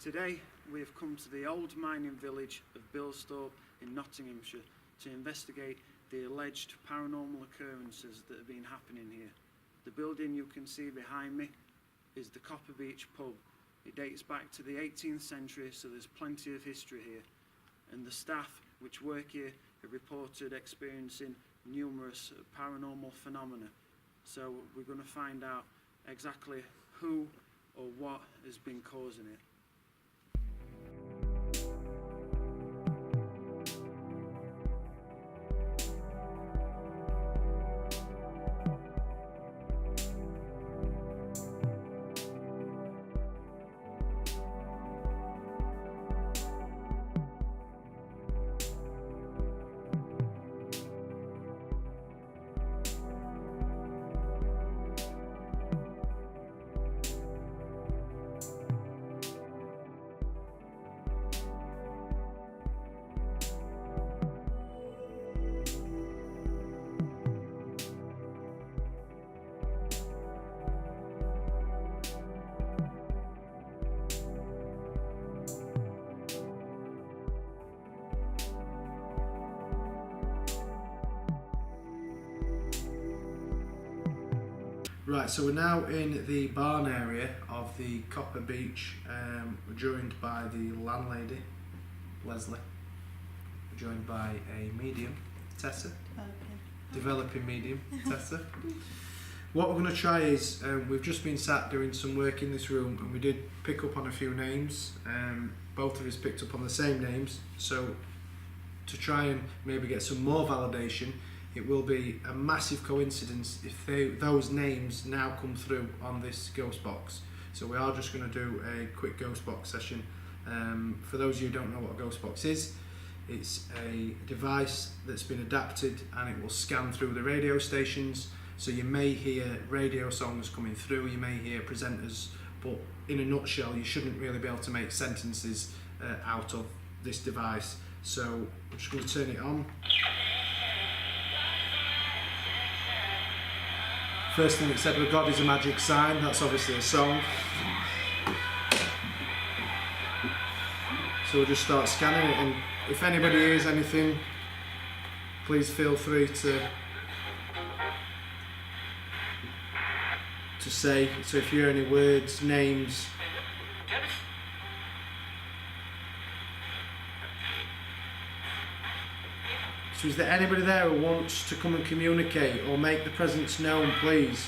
Today we have come to the old mining village of Bilsthorpe in Nottinghamshire to investigate the alleged paranormal occurrences that have been happening here. The building you can see behind me is the Copper Beech Pub. It dates back to the 18th century, so there's plenty of history here. And the staff which work here have reported experiencing numerous paranormal phenomena. So we're going to find out exactly who or what has been causing it. Right, so we're now in the barn area of the Copper Beech. We're joined by the landlady, Leslie. We're joined by a medium, Tessa. Developing medium, Tessa. What we're going to try is, we've just been sat doing some work in this room and we did pick up on a few names. Both of us picked up on the same names, so to try and maybe get some more validation, it will be a massive coincidence if those names now come through on this ghost box. So we are just going to do a quick ghost box session. For those of you who don't know what a ghost box is, it's a device that's been adapted and it will scan through the radio stations. So you may hear radio songs coming through, you may hear presenters, but in a nutshell you shouldn't really be able to make sentences out of this device. So I'm just going to turn it on. First thing it said was God is a magic sign. That's obviously a song. So we'll just start scanning it, and if anybody hears anything, please feel free to say. So if you hear any words, names. So is there anybody there who wants to come and communicate or make the presence known, please?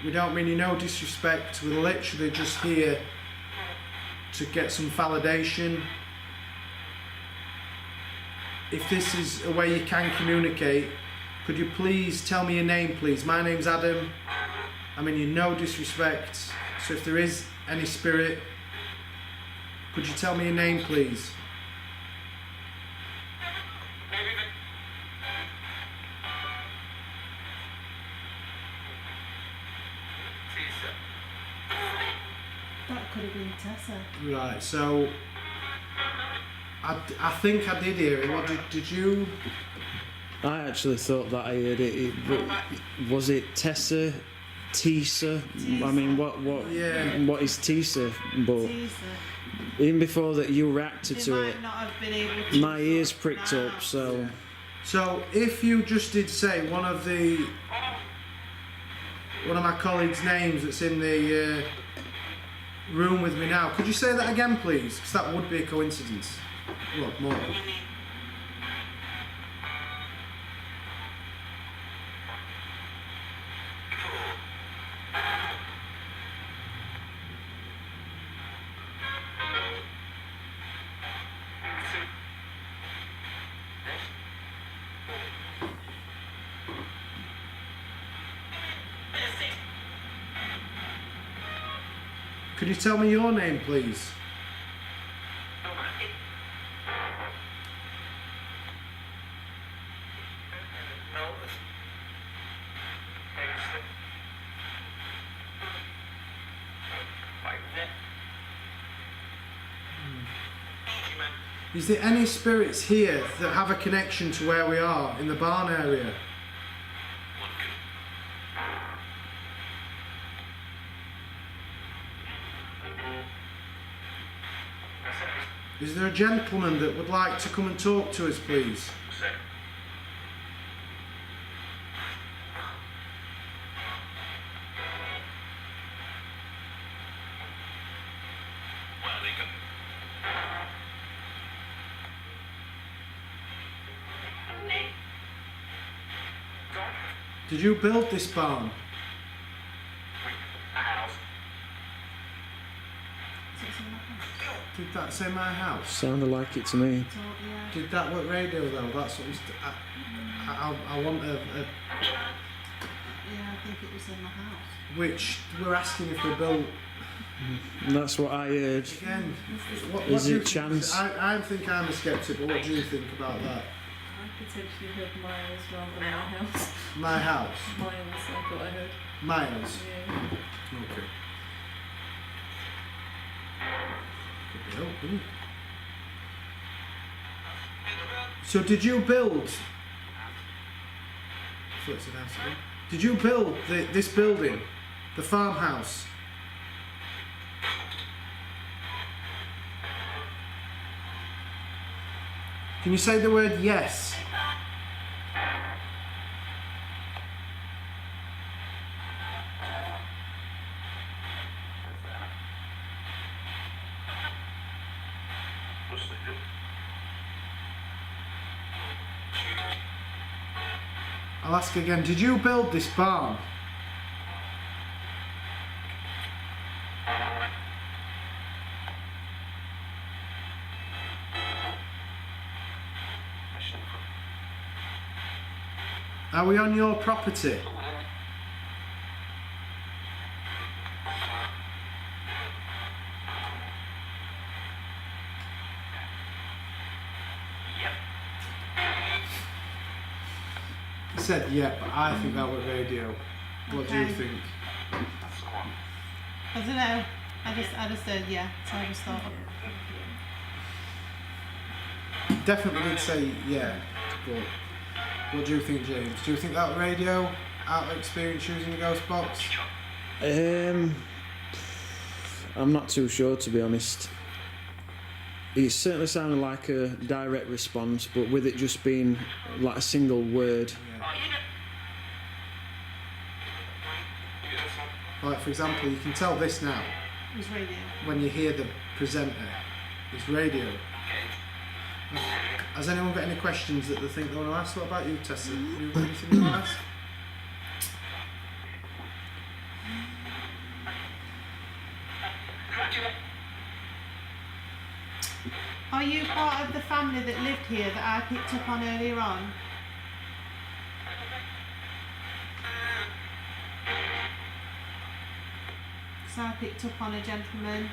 We don't mean you no disrespect, we're literally just here to get some validation. If this is a way you can communicate, could you please tell me your name, please? My name's Adam. I mean, you no disrespect. So if there is any spirit, could you tell me your name, please? That could have been Tessa. Right, so I think I did hear it. What did you? I actually thought that I heard it. Was it Tessa? Tisa? I mean, what is Tisa? But even before that, you reacted to it. Not have been able to my ears pricked up. So, yeah. So if you just did say one of my colleagues' names that's in the room with me now, could you say that again, please? Because that would be a coincidence. Look, more. Could you tell me your name, please? Is there any spirits here that have a connection to where we are in the barn area? Is there a gentleman that would like to come and talk to us, please? Did you build this barn? Did that say my house? Sounded like it to me. Yeah. Did that work radio though? That's what I want a Yeah, I think it was in the house. which we're asking if we're built That's what I heard. again. What Is do you it think? chance? I think I'm a skeptic, but what do you think about that? I potentially heard miles rather than my house. My house, Miles, I thought I heard. miles. Yeah. Okay. Could be help, couldn't it? So did you build? Flips it out again. Did you build this building, the farmhouse? Can you say the word yes? I'll ask again, did you build this barn? Are we on your property? He said yeah, but I think that was radio. What do you Okay. think? I don't know. I just said yeah, so I just thought. Definitely did say yeah, but what do you think, James? Do you think that radio out of experience using the ghost box? I'm not too sure, to be honest. It certainly sounded like a direct response, but with it just being like a single word. Like for example, you can tell this now It was radio. when you hear the presenter. It's radio. Has anyone got any questions that they think they want to ask? What about you, Tessa? Have you got anything you want to ask? Are you part of the family that lived here that I picked up on earlier on? So I picked up on a gentleman.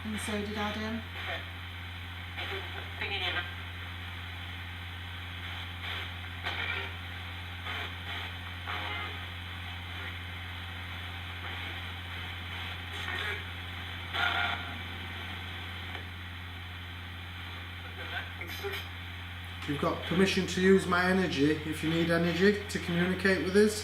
And so did Adam. You've got permission to use my energy if you need energy to communicate with us.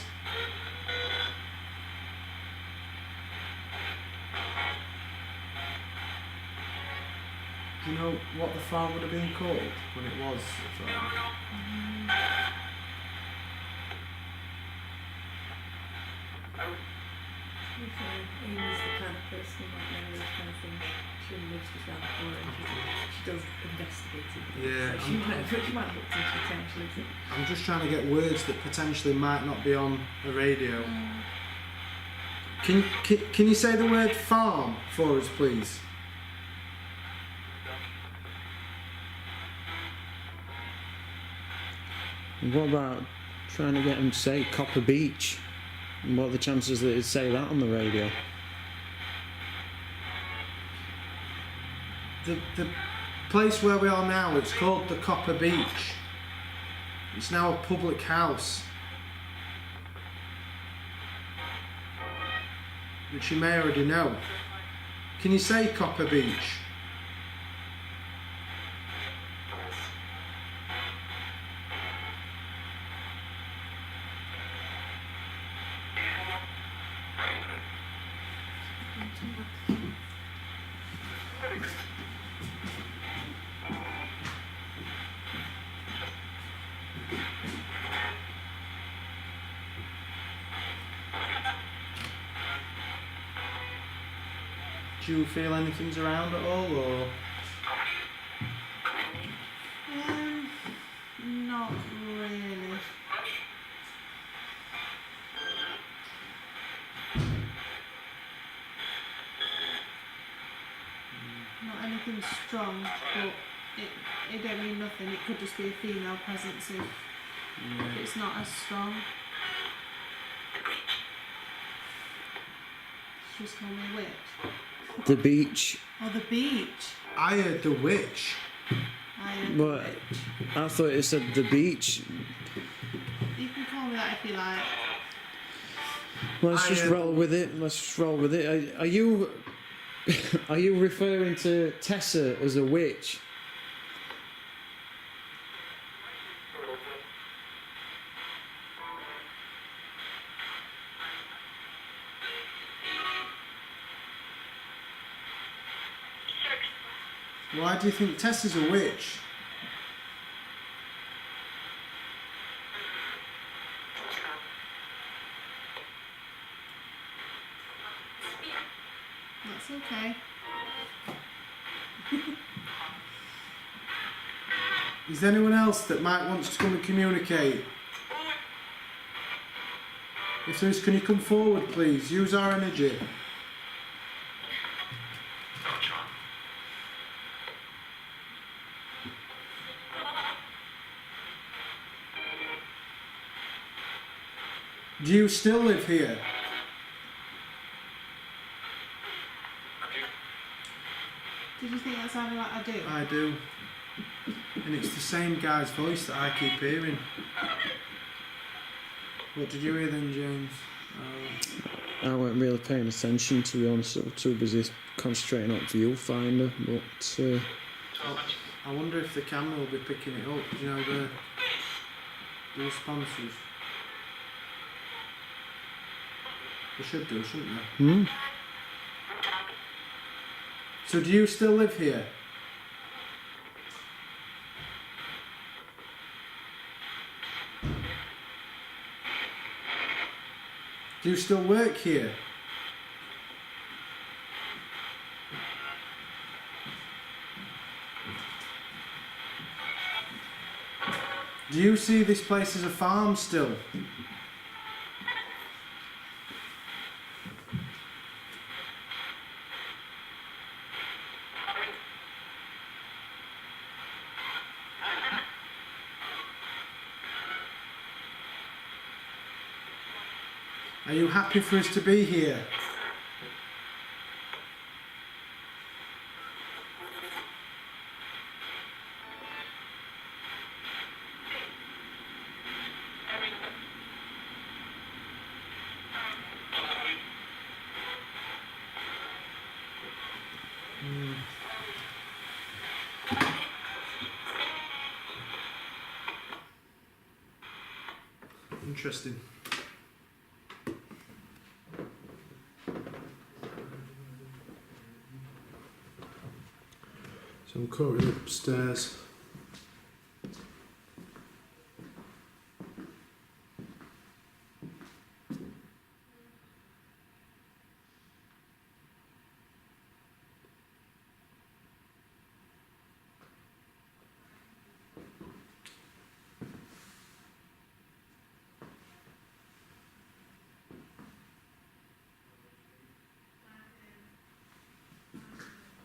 Do you know what the farm would have been called when it was a farm? Amy's the kind of person who might know this kind of thing. She lives just around the corner and she does investigating. Yeah, So she might look into potentially. I'm just trying to get words that potentially might not be on the radio. Can you say the word farm for us, please? And what about trying to get them to say Copper Beech? And what are the chances that it'd say that on the radio? The place where we are now, it's called the Copper Beech. It's now a public house, which you may already know. Can you say Copper Beech? Do you feel anything's around at all, or? Not really. Not anything strong, but it don't mean nothing. It could just be a female presence if it's not as strong. She's called me a witch. The beach. Oh, the beach. I heard the witch. I am What? the witch. I thought it said the beach. You can call me that if you like. Let's just roll with it. Let's just roll with it. Are you are you referring to Tessa as a witch? Why do you think Tessa's a witch? That's okay. Is there anyone else that might want to come and communicate? If there is, can you come forward, please? Use our energy. Do you still live here? Did you think that sounded like I do? I do. And it's the same guy's voice that I keep hearing. What did you hear then, James? I weren't really paying attention, to be honest. I was too busy concentrating on viewfinder, but I wonder if the camera will be picking it up. Do you know the responses? They should do, shouldn't they? So do you still live here? Do you still work here? Do you see this place as a farm still? Are you happy for us to be here? Interesting. So I'm currently upstairs.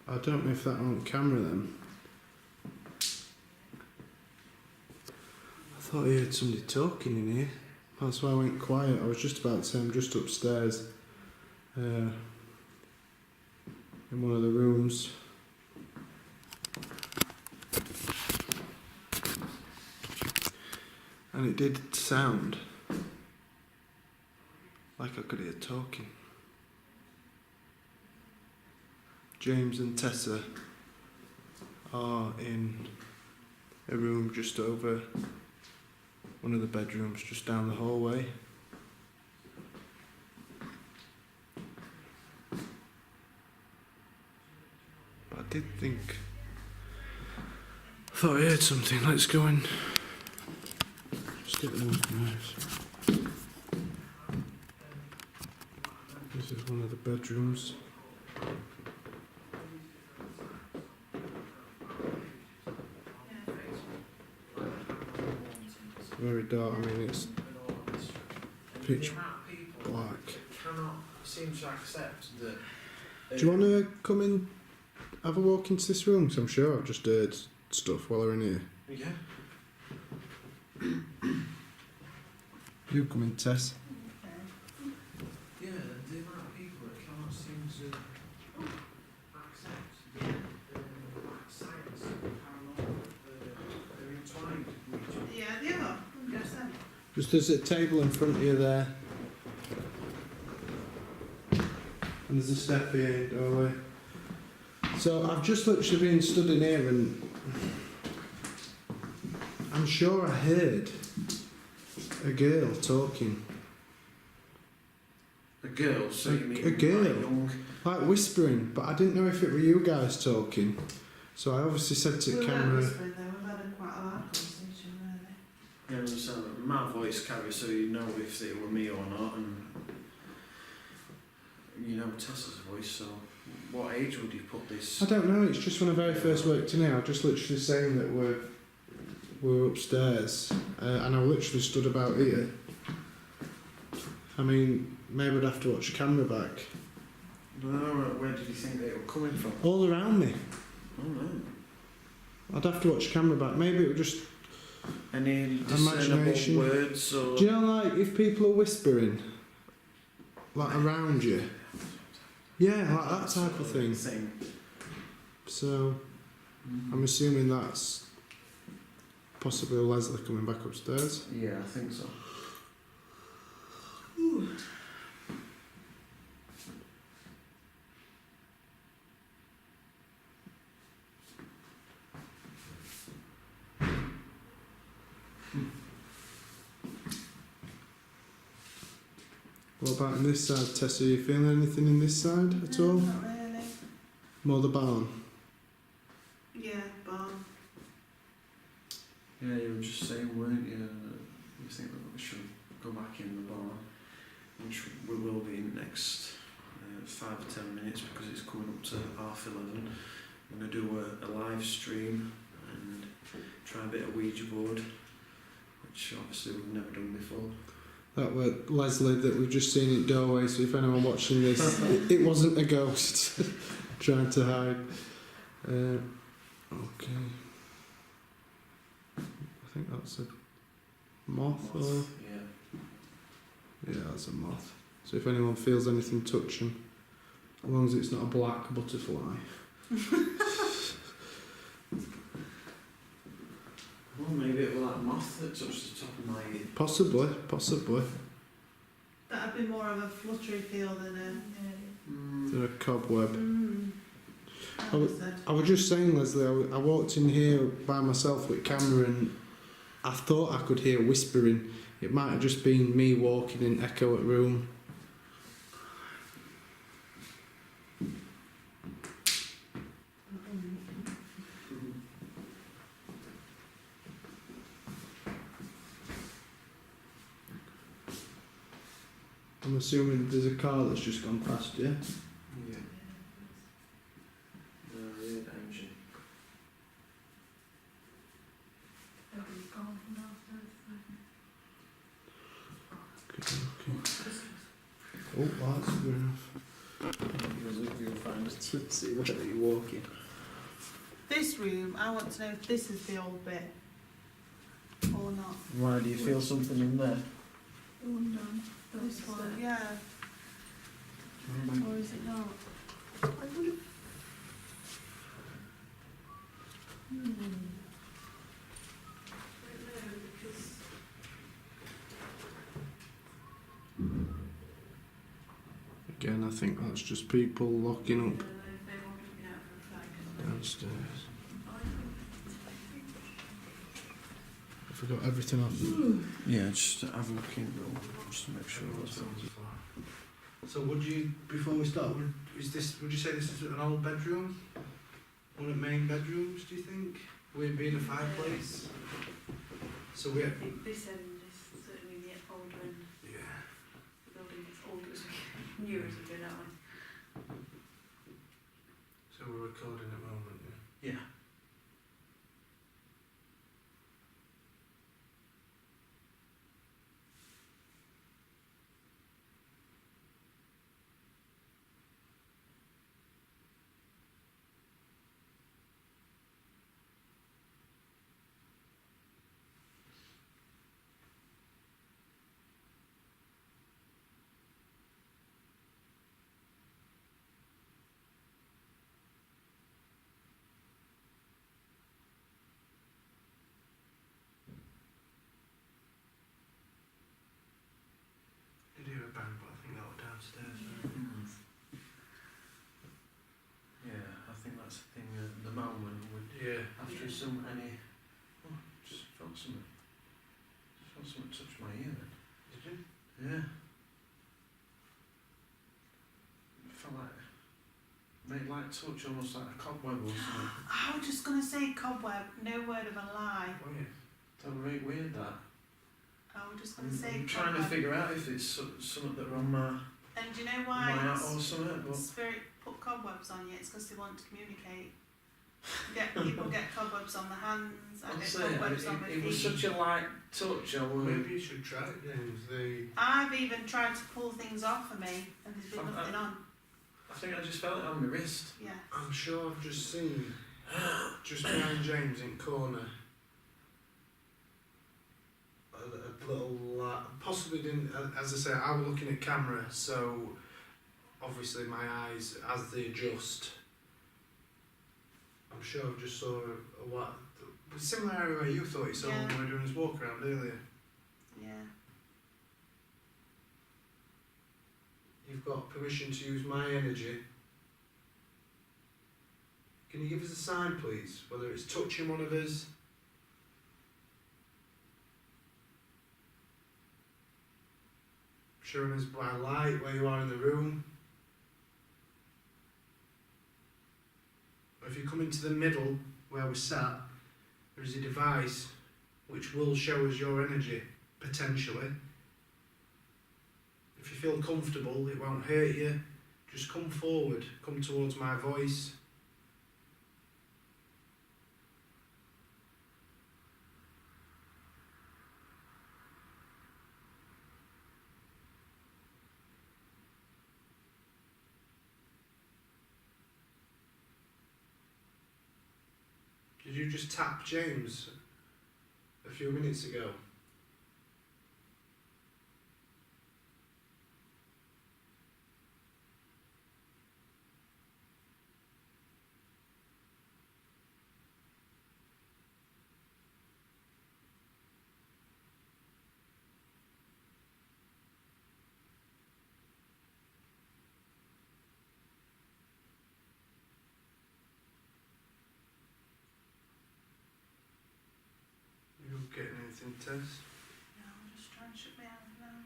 I don't know if that on camera then. I thought I heard somebody talking in here. That's why I went quiet. I was just about to say I'm just upstairs in one of the rooms. And it did sound like I could hear talking. James and Tessa are in a room just over one of the bedrooms, just down the hallway. But I did think... I thought I heard something. Let's go and just get the noise. This is one of the bedrooms. Very dark. I mean, it's pitch black. Cannot seem to accept that. Do you want to come in, have a walk into this room? 'Cause I'm sure I've just heard stuff while we're in here. Yeah. You come in, Tess. Yeah, the amount of people that cannot seem to accept science and paranormal, they're entwined with each other. Yeah, they are. 100%. Just there's a table in front of you there. And there's a step here, doorway. So I've just literally been stood in here and I'm sure I heard a girl talking. A girl, so you mean A girl. like young? Like whispering, but I didn't know if it were you guys talking. So I obviously said to the We weren't camera... whispering though, we've had a quite a loud conversation, really. Yeah, so my voice carries, so you know if it were me or not, and you know Tessa's voice. So, what age would you put this? I don't know, it's just when I very first worked in here, I was just literally saying that we're upstairs, and I literally stood about here. I mean, maybe I'd have to watch the camera back. No, where did you think they were coming from? All around me. Oh no. I'd have to watch the camera back. Maybe it would just... Any discernible Imagination. words or? Do you know, like, if people are whispering, like, around you? Yeah, like that type of thing. So, I'm assuming that's possibly Leslie coming back upstairs. Yeah, I think so. What about in this side, Tessa? Are you feeling anything in this side at No, all? not really. More the barn? Yeah, barn. Yeah, you were just saying, weren't you? You think that we should go back in the barn, which we will be in next 5 or 10 minutes because it's coming up to 11:30. I'm going to do a live stream and try a bit of Ouija board, which obviously we've never done before. That were Leslie that we've just seen in doorway, so if anyone watching this, it wasn't a ghost trying to hide. Okay. I think that's a moth or... Yeah. Yeah, that's a moth. So if anyone feels anything touching, as long as it's not a black butterfly. Well, maybe it was that moth that touched the top of my ear. Possibly, possibly. That'd be more of a fluttery feel than a... They're a cobweb. I would say. I was just saying, Leslie, I walked in here by myself with camera and I thought I could hear whispering. It might have just been me walking in echo at room. I'm assuming there's a car that's just gone past you. Yeah. No, I heard the engine. Oh, that's good enough. You'll find it to see where you're walking. This room, I want to know if this is the old bit or not. Why do you feel something in there? The one down. This one, yeah. Or is it not? I would have. Again, I think that's just people locking up downstairs. I forgot everything off. Yeah, just have a look in, just to make sure that's all. So would you, before we start, would you say this is an old bedroom? One of the main bedrooms, do you think? Would it be in a fireplace? So we I have, think this end is certainly the older end. yeah. The building gets older as we newer as we go that way. So we're recording at the moment, yeah? Yeah. Did hear a bang, but I think that was downstairs. Yeah, I think that's the thing at the moment. Yeah. After just felt something. Just felt something touch my ear then. Did you? Yeah. It felt like, made like touch, almost like a cobweb or something. I was just going to say cobweb, no word of a lie. Oh yeah. That was really weird, that. I was just going to say I'm trying to cobweb. figure out if it's something that are on my And do you know why out or something, but spirit put cobwebs on you? It's because they want to communicate. People get cobwebs on the hands, I I'd get say cobwebs on my it was feet. such a light touch, I would. Maybe you should try it, James. I've even tried to pull things off of me and there's been nothing on. I think I just felt it on my wrist. Yeah. I'm sure I've just seen, just behind James in corner, a little, possibly didn't, as I say, I was looking at camera, so obviously my eyes, as they adjust, I'm sure I just saw a similar area where you thought you saw when we were doing this walk around earlier. Yeah. You've got permission to use my energy. Can you give us a sign, please? Whether it's touching one of us, showing us by light where you are in the room. Or if you come into the middle where we're sat, there is a device which will show us your energy, potentially. If you feel comfortable, it won't hurt you. Just come forward, come towards my voice. Did you just tap James a few minutes ago? You not getting anything, Tess? No, I'm just trying to shut my eyes now.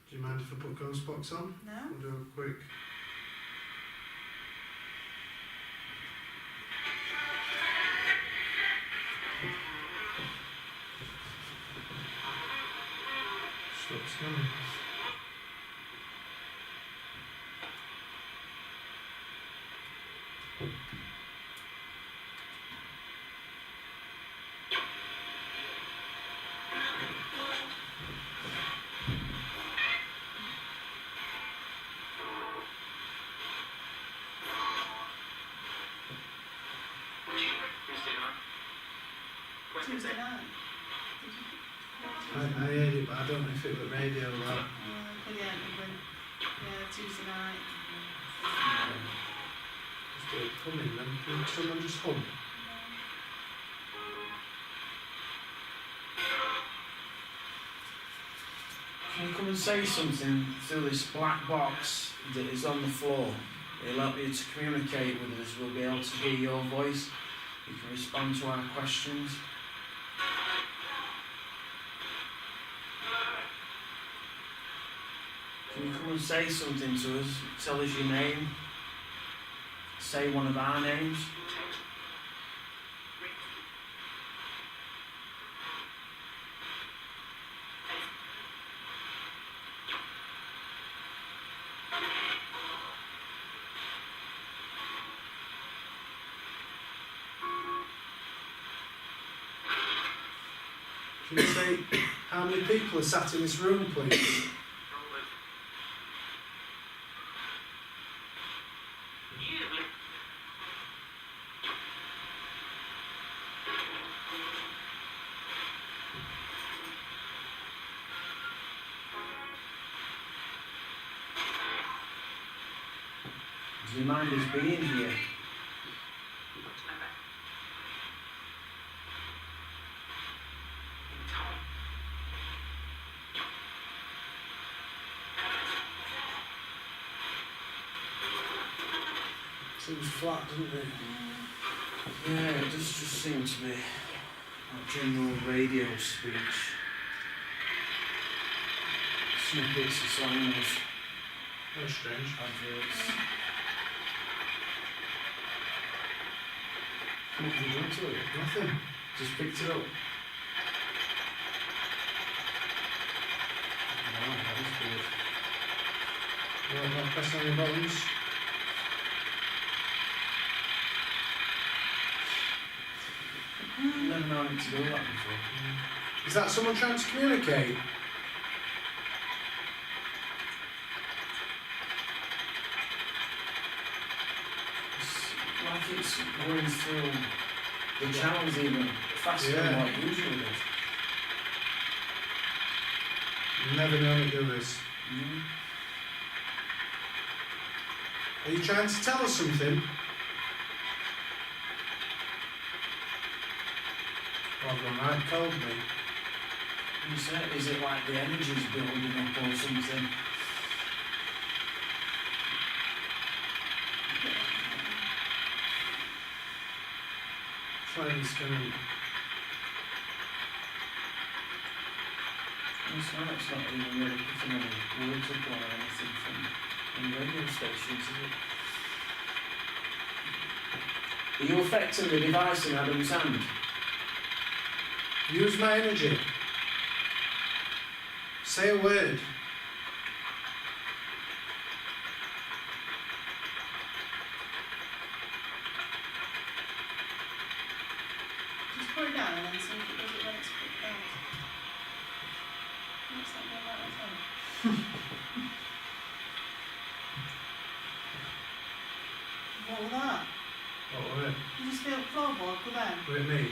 Do you mind if I put ghost box on? No? We'll do a quick. Stop scanning. Tuesday night. I heard it, but I don't know if it was radio or not. But yeah, Tuesday night. Just do it humming then. Can someone just hum? Can you come and say something through this black box that is on the floor? It'll help you to communicate with us. We'll be able to hear your voice. You can respond to our questions. Can you come and say something to us? Tell us your name. Say one of our names. Can you say how many people are sat in this room, please? Do you mind us being here? Seems flat, doesn't it? Yeah, it does just seem to be like general radio speech. Snippets of songs, Very strange. adverts. What have you done to it? Nothing. Just picked it up. Wow, that is good. You want to press on your buttons? Never known it to do that before. Is that someone trying to communicate? It's like it's going through the channels even faster than Yeah. what it usually does. Never known it do this. Mm. Are you trying to tell us something? Oh, I've gone right cold, me. Is it like the energy's building up or something? Flames coming. It's not even really picking any words up or anything from any radio stations, is it? Are you affecting the device in Adam's hand? Use my energy. Say a word. Just put it down and then see if it does it when it's put down. Looks like they're right as well. What was that? What were it? You just feel floorboard for them? Were it me?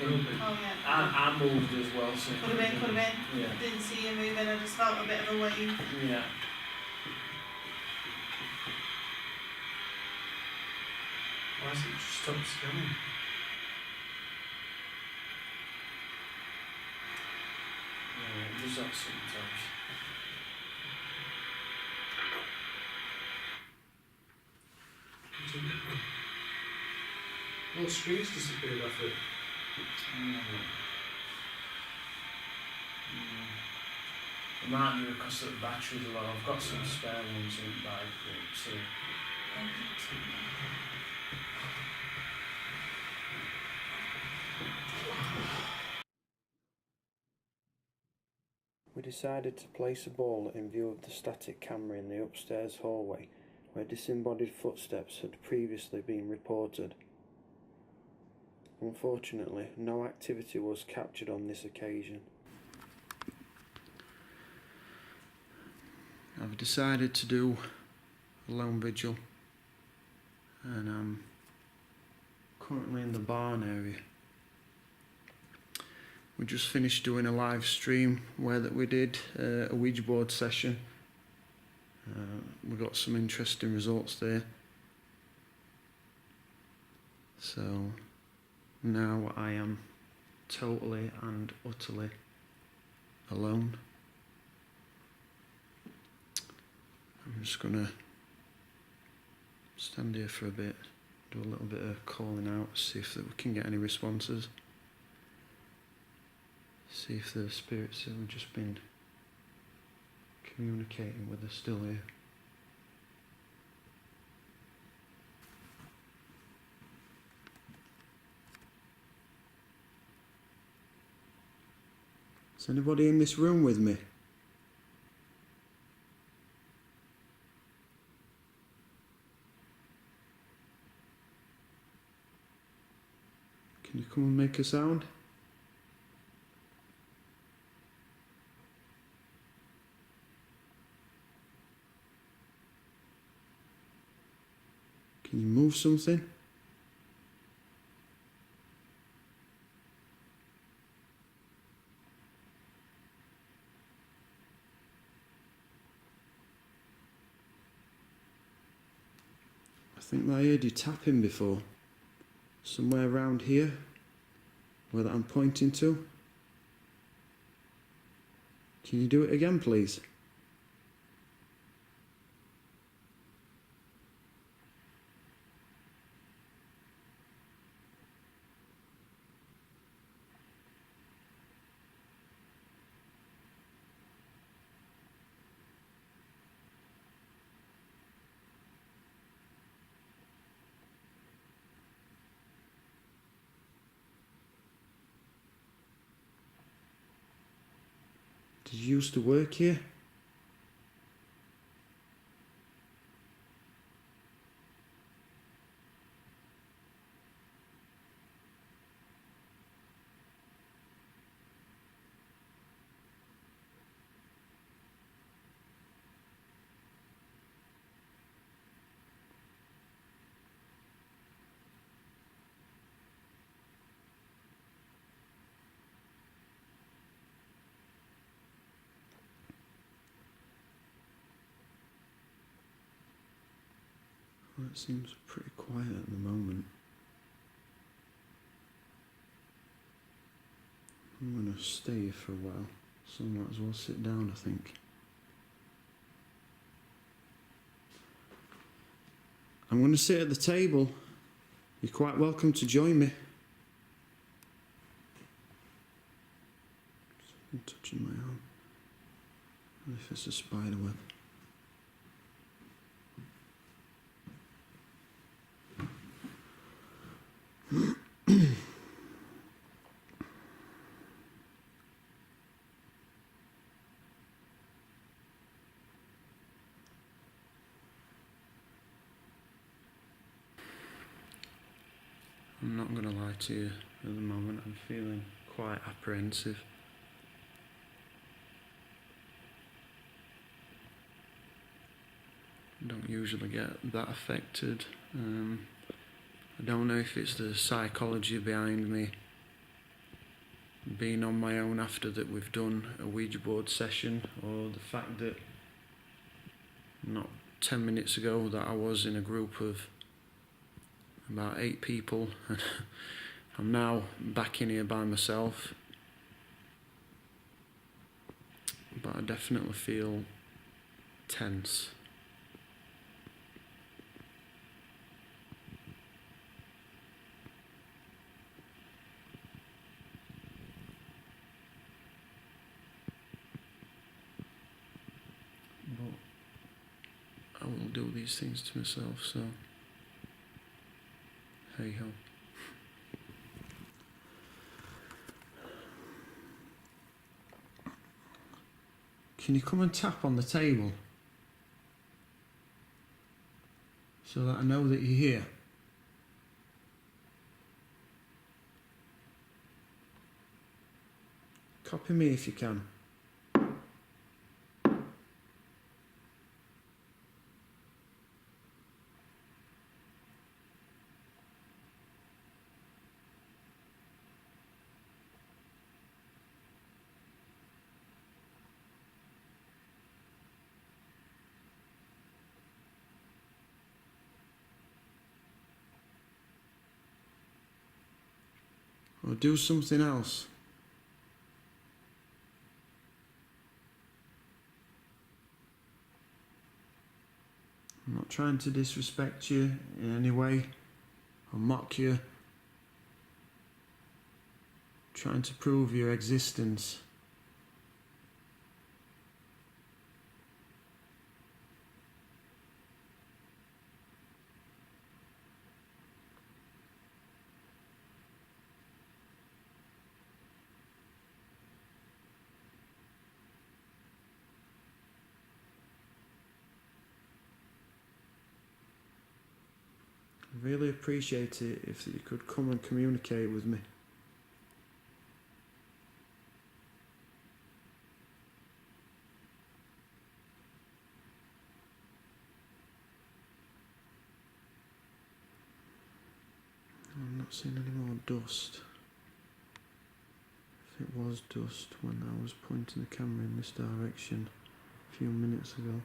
Ruben. Oh yeah. I moved as well, so... Could have been. Yeah. Didn't see you moving, I just felt a bit of a wave. Yeah. Why has it just stopped scanning? Yeah, it does that sometimes. All the screens disappeared off it. It might be because the batteries are low. I've got some spare ones in the bag, but We decided to place a ball in view of the static camera in the upstairs hallway where disembodied footsteps had previously been reported. Unfortunately, no activity was captured on this occasion. I've decided to do a lone vigil, and I'm currently in the barn area. We just finished doing a live stream where we did a Ouija board session. We got some interesting results there. So now I am totally and utterly alone. I'm just gonna stand here for a bit, do a little bit of calling out, see if we can get any responses. See if the spirits who have just been communicating with us still here. Is anybody in this room with me? Can you come and make a sound? Can you move something? I think I heard you tapping before. Somewhere around here, where that I'm pointing to. Can you do it again, please? Did you used to work here? Well, it seems pretty quiet at the moment. I'm going to stay here for a while, so I might as well sit down, I think. I'm going to sit at the table. You're quite welcome to join me. I'm touching my arm. What if it's a spider web? I'm not going to lie to you, at the moment I'm feeling quite apprehensive. I don't usually get that affected. I don't know if it's the psychology behind me being on my own after that we've done a Ouija board session, or the fact that not 10 minutes ago that I was in a group of about 8 people. I'm now back in here by myself, but I definitely feel tense. do these things to myself, so hey ho. Can you come and tap on the table so that I know that you're here? Copy me if you can. Or do something else. I'm not trying to disrespect you in any way or mock you. I'm trying to prove your existence. I'd really appreciate it if you could come and communicate with me. I'm not seeing any more dust. If it was dust when I was pointing the camera in this direction a few minutes ago.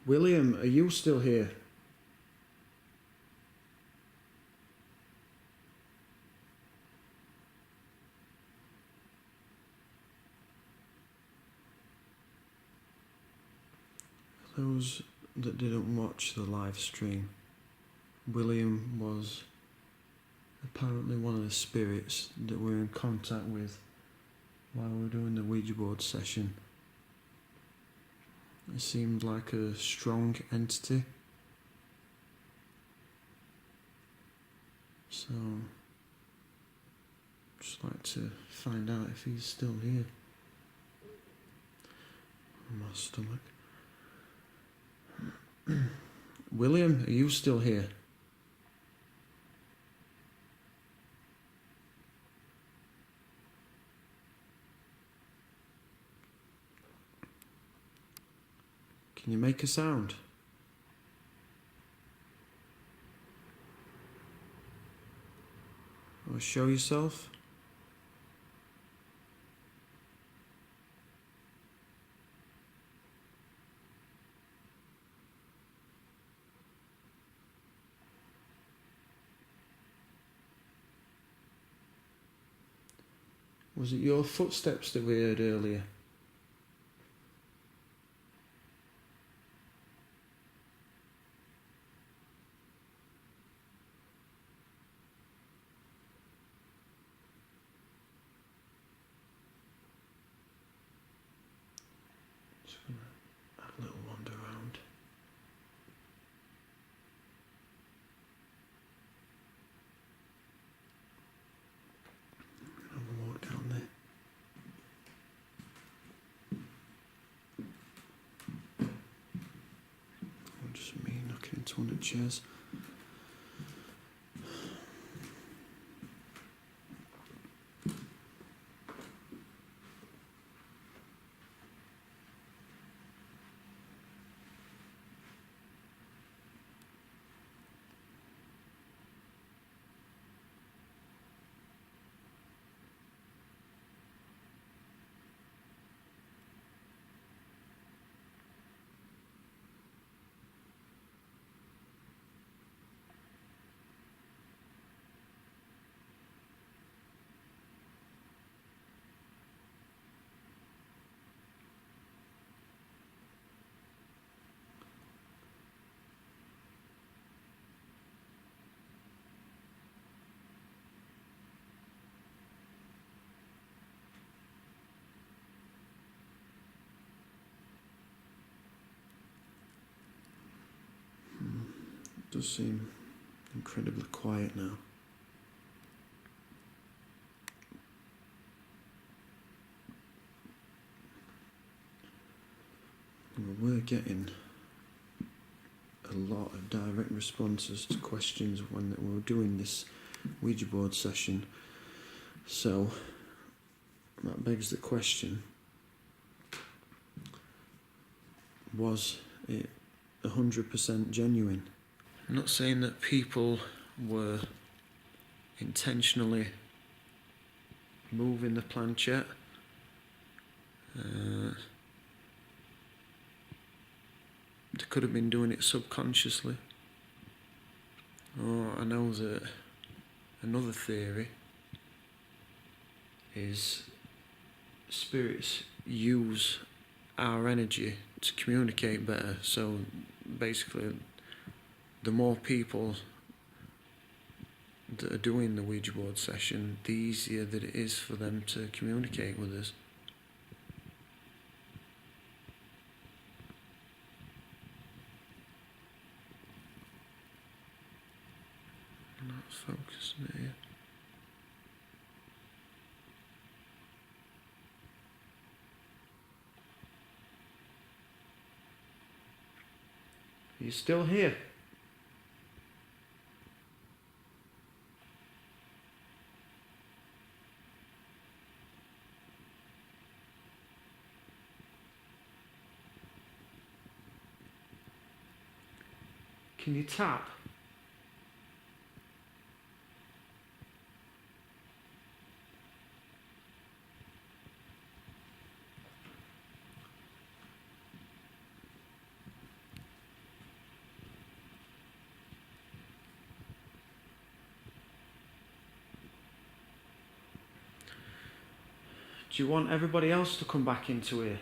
William, are you still here? For those that didn't watch the live stream, William was apparently one of the spirits that we were in contact with while we were doing the Ouija board session. It seemed like a strong entity. So, just like to find out if he's still here. My stomach. William, are you still here? Can you make a sound? Or show yourself? Was it your footsteps that we heard earlier? Just gonna have a little wander around. Have a walk down there. Or just me knocking into one of the chairs. does seem incredibly quiet now. We're getting a lot of direct responses to questions when we were doing this Ouija board session. So that begs the question, was it 100% genuine? I'm not saying that people were intentionally moving the planchette. They could have been doing it subconsciously. Or I know that another theory is spirits use our energy to communicate better. So basically, the more people that are doing the Ouija board session, the easier that it is for them to communicate with us. Not focusing it here. Are you still here? Can you tap? Do you want everybody else to come back into here?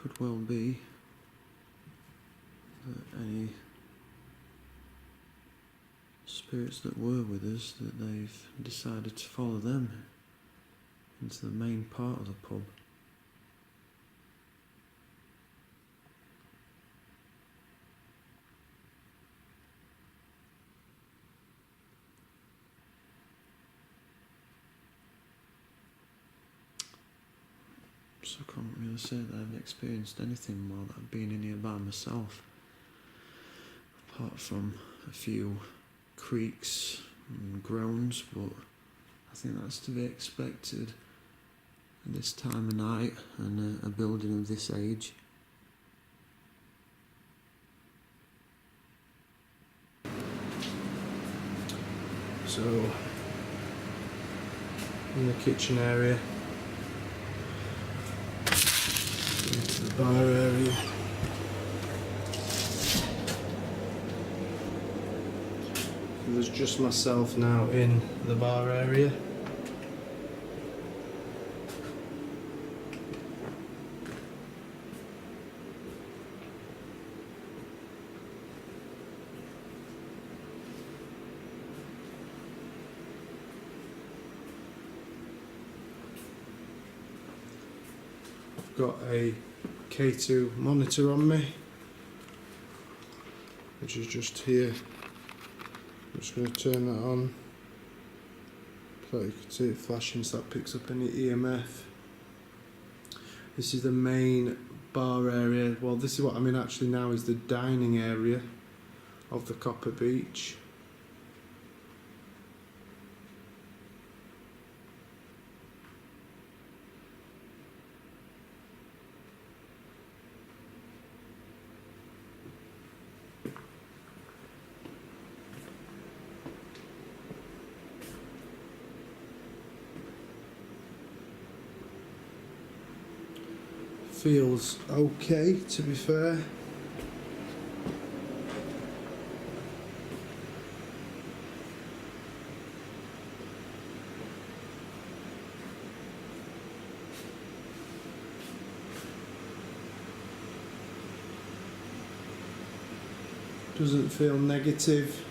Could well be that any spirits that were with us, that they've decided to follow them into the main part of the pub. So I can't really say that I've experienced anything while I've been in here by myself, apart from a few creaks and groans, but I think that's to be expected at this time of night and a building of this age. So, in the kitchen area, into the bar area. There's just myself now in the bar area. I've got a K2 monitor on me, which is just here. I'm just going to turn that on so you can see it flashing, so that picks up any EMF. This is the main bar area. Well, this is what I'm in actually now, is the dining area of the Copper Beech. feels okay, to be fair. Doesn't feel negative.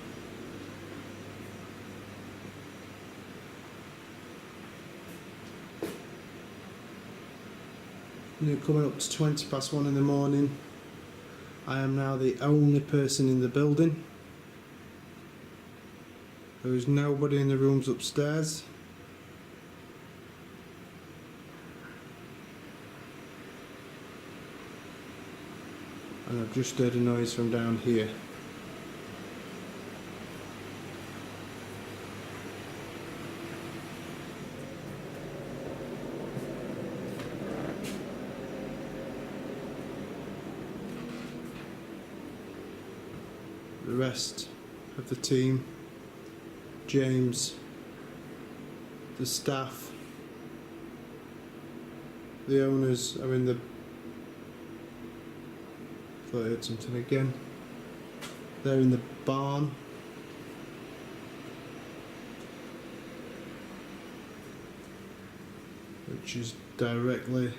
Coming up to 20 past 1 in the morning. I am now the only person in the building. There is nobody in the rooms upstairs. And I've just heard a noise from down here. The rest of the team, James, the staff, the owners are in the... thought I heard something again. They're in the barn. Which is directly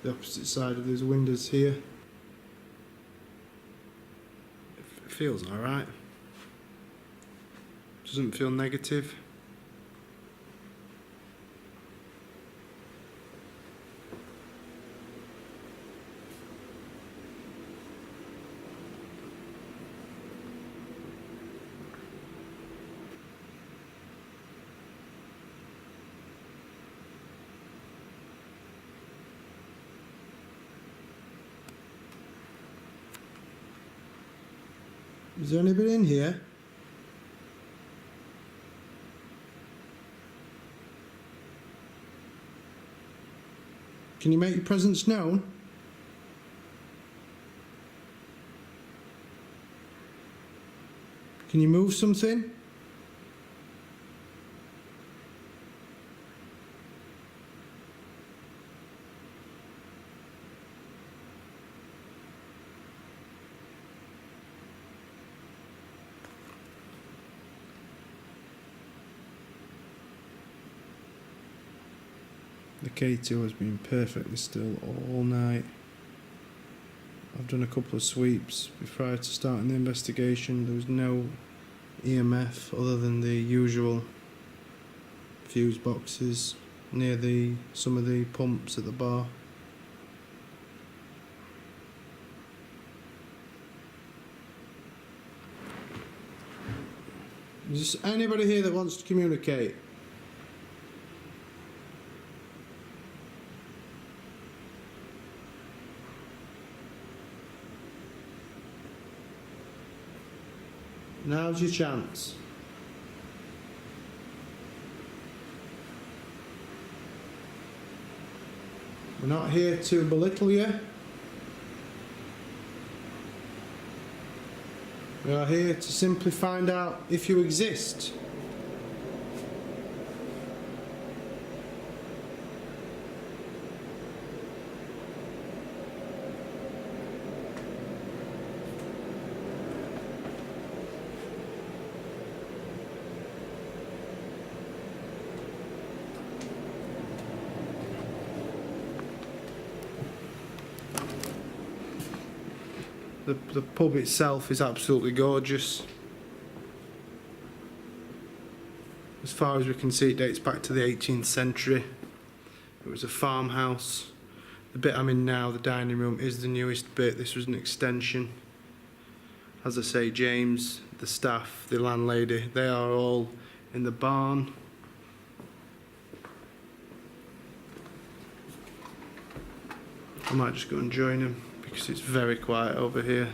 the opposite side of these windows here. Feels alright. Doesn't feel negative. Is there anybody in here? Can you make your presence known? Can you move something? The K2 has been perfectly still all night. I've done a couple of sweeps prior to starting the investigation. There was no EMF other than the usual fuse boxes near some of the pumps at the bar. Is there anybody here that wants to communicate? Now's your chance. We're not here to belittle you. We are here to simply find out if you exist. The pub itself is absolutely gorgeous. As far as we can see, it dates back to the 18th century. It was a farmhouse. The bit I'm in now, the dining room, is the newest bit. This was an extension. As I say, James, the staff, the landlady, they are all in the barn. I might just go and join them because it's very quiet over here.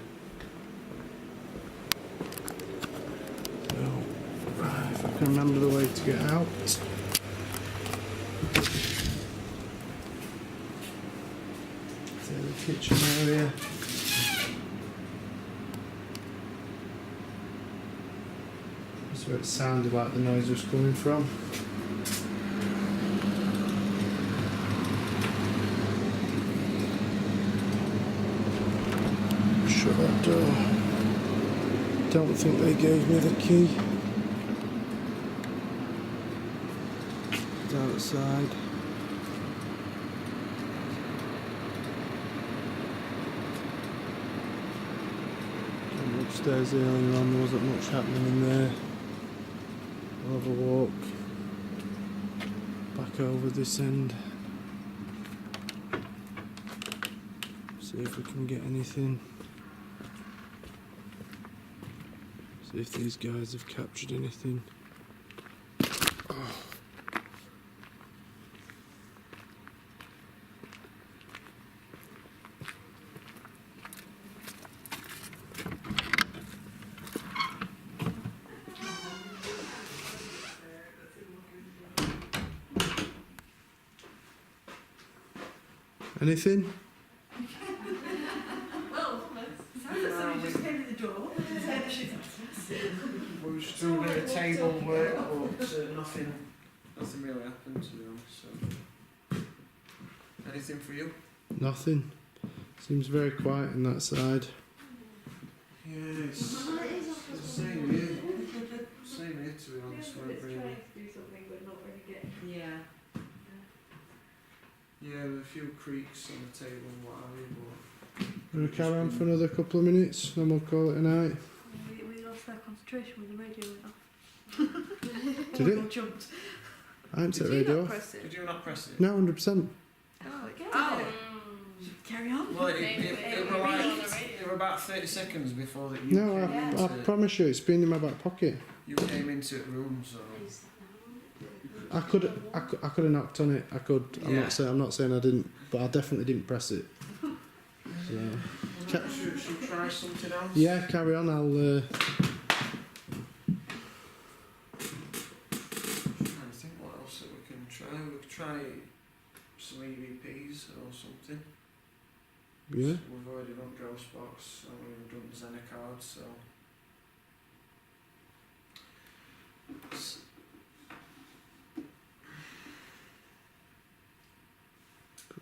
So, right, if I can remember the way to get out. To the kitchen area. That's where it sounded like the noise was coming from. Don't think they gave me the key. It's outside. Came upstairs earlier on, there wasn't much happening in there. I'll have a walk back over this end. See if we can get anything. See if these guys have captured anything. Oh. Anything? We were just doing a bit of table work, but nothing really happened, to be honest. So. Anything for you? Nothing. Seems very quiet on that side. Yeah, it's the same here. Same here, to be honest. Weren't really. Do something but not really get. Yeah. Yeah, there were a few creaks on the table and what have you, but. We'll carry on for another couple of minutes, then we'll call it a night. We lost our concentration when the radio went off. Did We it? all jumped. I haven't set radio off. Press it? Did you not press it? No, 100%. Oh, okay. Oh. Carry on. Well, it were like, it were about 30 seconds before that you No, came I into promise you, it's been in my back pocket. You came into the room, so. I could have knocked on it. I could. I'm Yeah. not saying I didn't, but I definitely didn't press it. So, Should we try something else? yeah, carry on. I'll. I'm trying to think what else that we can try. We could try some EVPs or something. Yeah. We've already done Ghost Box and we've done Xena cards, so.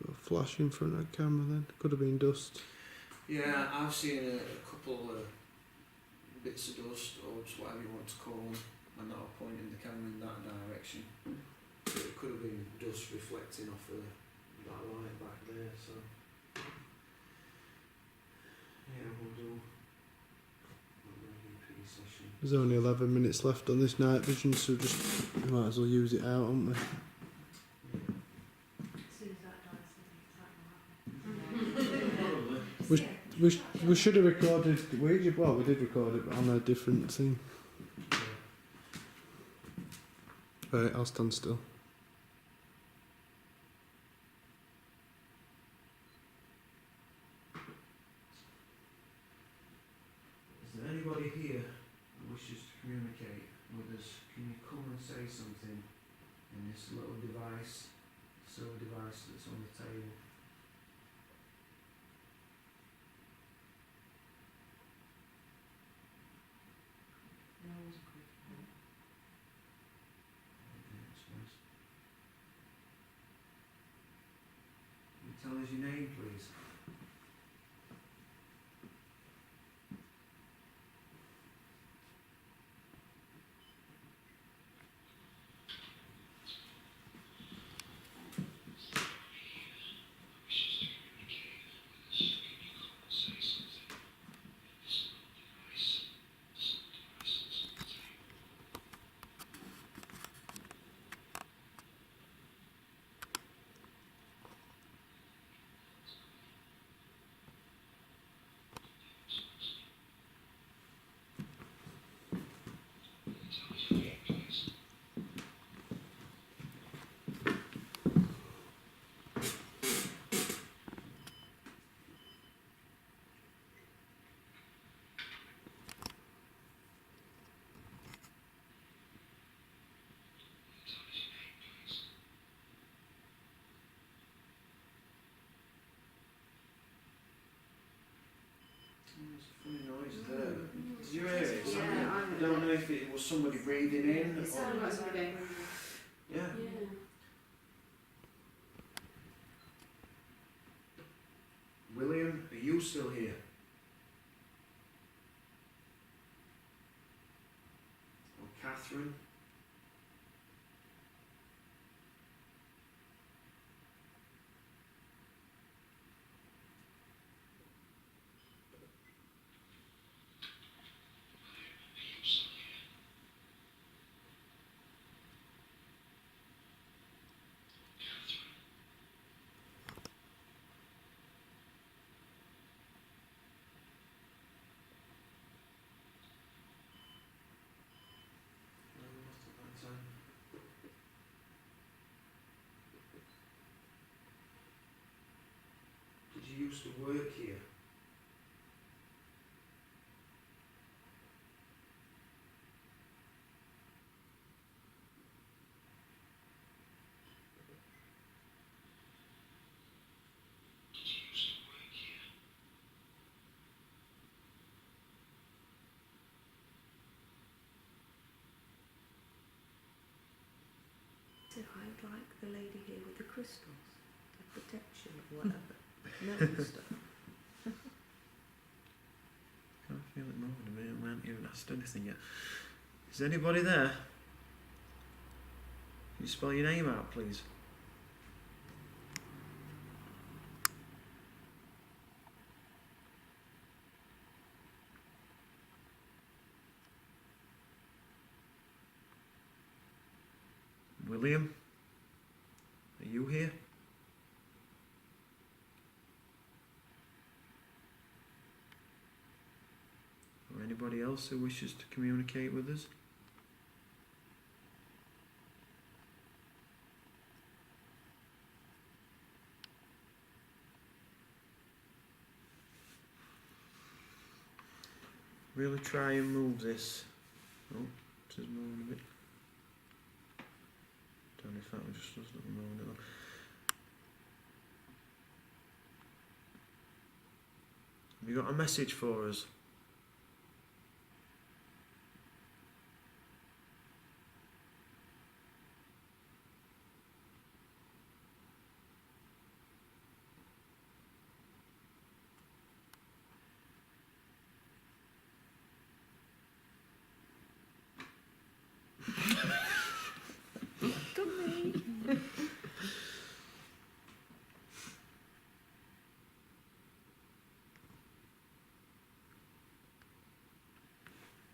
Got a flash in front of the camera then. Could have been dust. Yeah, I've seen a couple of bits of dust, orbs, whatever you want to call them, and that are pointing the camera in that direction. So it could have been dust reflecting off of that light back there, so. Yeah, we'll do an EVP session. There's only 11 minutes left on this night vision, so we might as well use it out, haven't we? As soon as that dies, something will happen. We should have recorded Ouija. Well, we did record it, but on a different thing. Right, I'll stand still. Is there anybody here who wishes to communicate with us? Can you come and say something in this little device, silver device that's on the table? Okay, that's nice. Can you tell us your name, please? There's a funny noise there. Did you hear it? I don't know if it was somebody breathing in. It sounded like somebody. Yeah. William, are you still here? Catherine. Did you used to work here? So I'd like the lady here with the crystals, the protection or whatever. Metal stuff. Can't feel it moving a minute. We haven't even asked anything yet. Is anybody there? Can you spell your name out, please? William? Are you here? Or anybody else who wishes to communicate with us? Really try and move this. Oh, it's just moving a bit. Don't know if that one just doesn't move it. Have you got a message for us?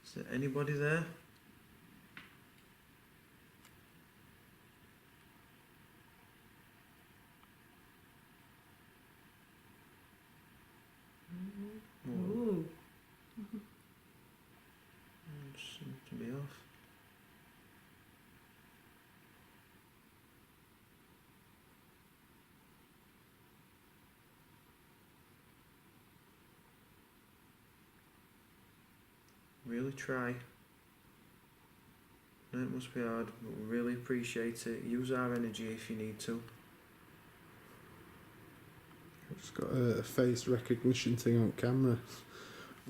Is there anybody there? Ooh. Seems to be off. Really try. No, it must be hard, but we really appreciate it. Use our energy if you need to. I've just got a face recognition thing on camera.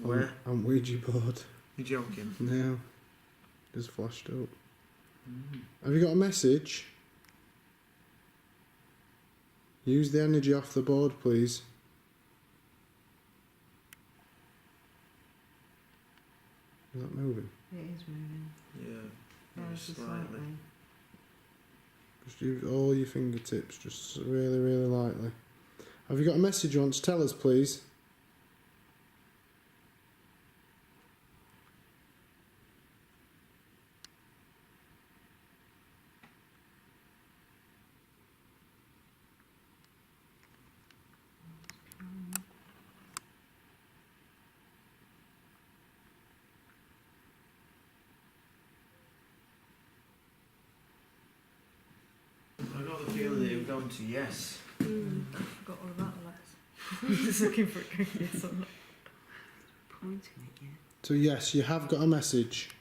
Where? On Ouija board. You joking? No. Just flashed up. Have you got a message? Use the energy off the board, please. Is that moving? It is moving. Yeah, Very just slightly. Just use all your fingertips, just really, really lightly. Have you got a message you want to tell us, please? I got the feeling that you were going to yes. I forgot all about the letters. I'm just looking for it. Yes, I'm not pointing it yet. So yes, you have got a message.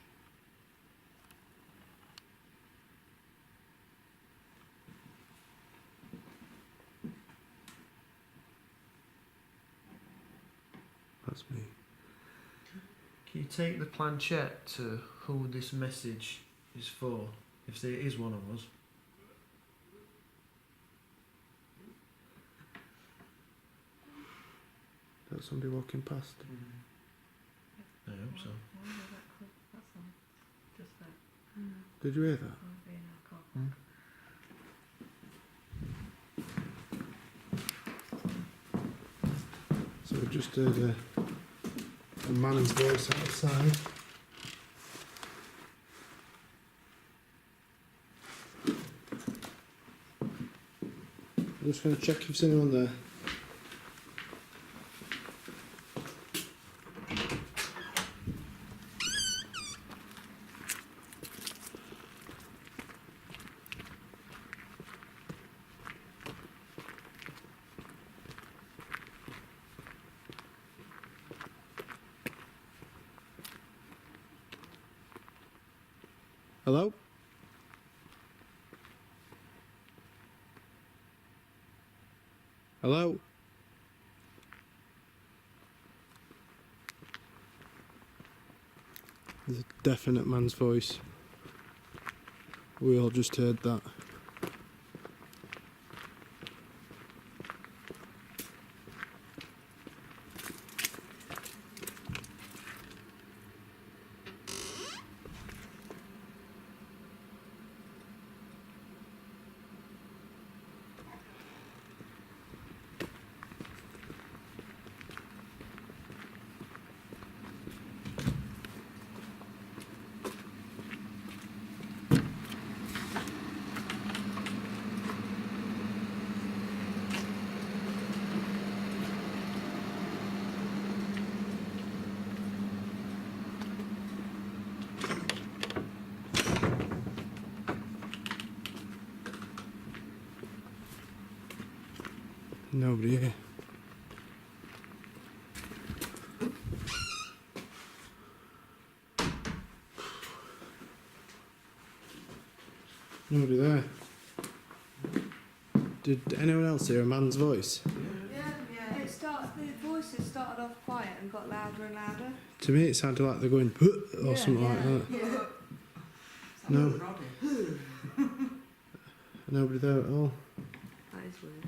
That's me. Can you take the planchette to who this message is for, if there is one of us? That's somebody walking past. I hope so. That's all. Just that. Did you hear that? Might be in our car park. So we just heard a man's voice outside. I'm just going to check if there's anyone there. Hello? Hello? There's a definite man's voice. We all just heard that. Nobody here. Nobody there. Did anyone else hear a man's voice? Yeah. The voices started off quiet and got louder and louder. To me it sounded like they're going or something like that. Yeah. No. Nobody there at all. That is weird.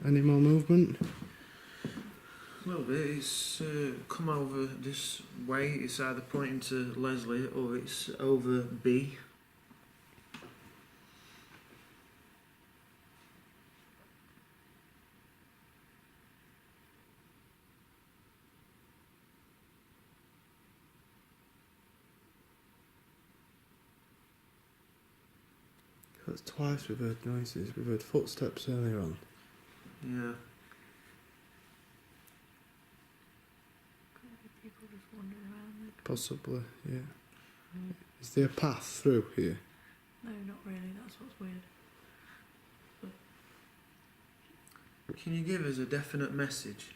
Any more movement? A little bit. It's come over this way. It's either pointing to Leslie or it's over B. That's twice we've heard noises. We've heard footsteps earlier on. Yeah. People just wandering around there. Possibly, yeah. Is there a path through here? No, not really. That's what's weird. Can you give us a definite message?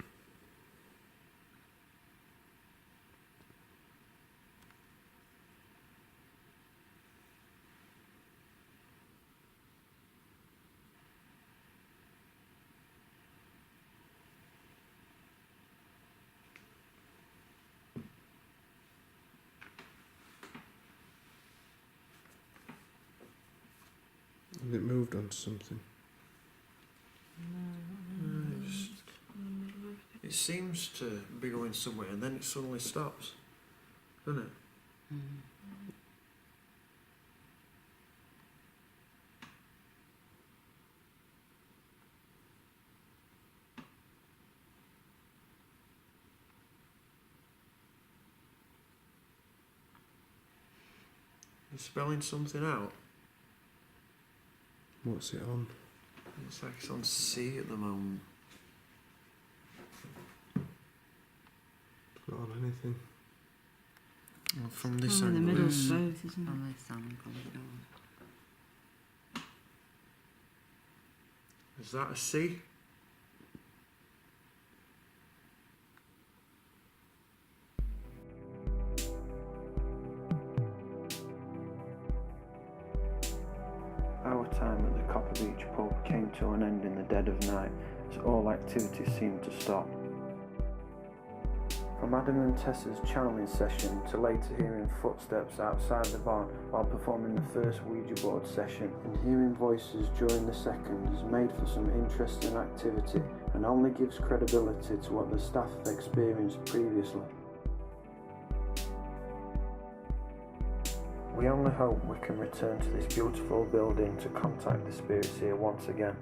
And it moved onto something. It seems to be going somewhere and then it suddenly stops, doesn't it? You're spelling something out? What's it on? It's like it's on C at the moment. It's not on anything. Well, from this in the angle, middle it's- of both, isn't it? On this angle, is that a C? Our time at the Copper Beech Pub came to an end in the dead of night as all activity seemed to stop. From Adam and Tessa's channeling session to later hearing footsteps outside the bar while performing the first Ouija board session and hearing voices during the second has made for some interesting activity and only gives credibility to what the staff have experienced previously. We only hope we can return to this beautiful building to contact the spirits here once again.